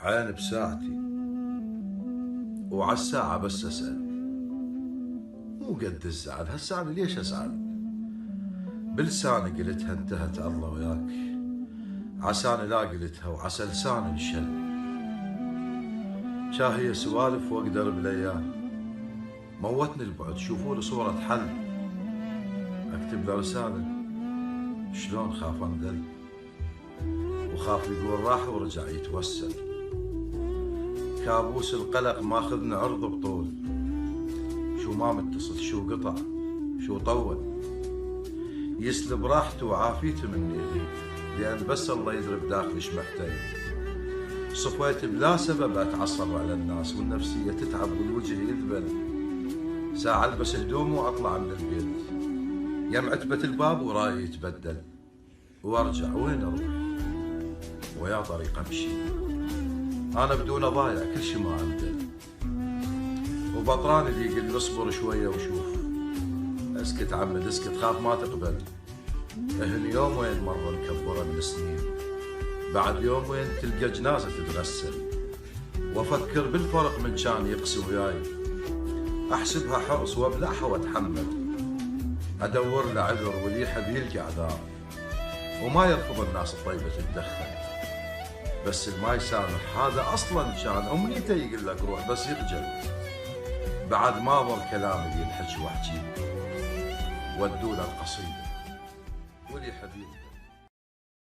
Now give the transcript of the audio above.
عين بساعتي وعالساعة بس أسأل، مو قد الزعل هالساعة ليش أزعل؟ بلساني قلتها انتهت الله وياك، عساني لا قلتها وعسى لساني انشل. شاهية سوالف واقدر بالايام، موتني البعد شوفوا لي صورة حل. اكتب له رسالة شلون خاف اندل، وخاف يقول راح ورجع يتوسل. كابوس القلق ماخذني عرض بطول، شو ما متصل شو قطع شو طول. يسلب راحته وعافيته مني يغيب، لأن بس الله يدري بداخلي ايش محتاج. صفيت بلا سبب اتعصب على الناس، والنفسية تتعب والوجه يذبل. ساعة البس هدومي واطلع من البيت، يم عتبة الباب وراي يتبدل. وارجع وين اروح ويا طريق امشي، انا بدون ضايع كل شي ما عندي. وبطراني اللي يقول اصبر شوية وشوف، اسكت عمد اسكت خاف ما تقبل. اهن يومين مرة مكبرة من سنين، بعد يومين تلقى جنازة تتغسل. وافكر بالفرق من كان يقسي وياي، احسبها حرص وابلعها واتحمل. ادور له عذر واللي يحب يلقى اعذار، وما يرفض الناس الطيبة تتدخل. بس اللي ما يسامح هذا اصلا كان امنيته يقول لك روح بس يخجل. بعد ما ظل كلامي اللي ينحكي واحكيه، ودونا القصيدة واللي يحب يلقى.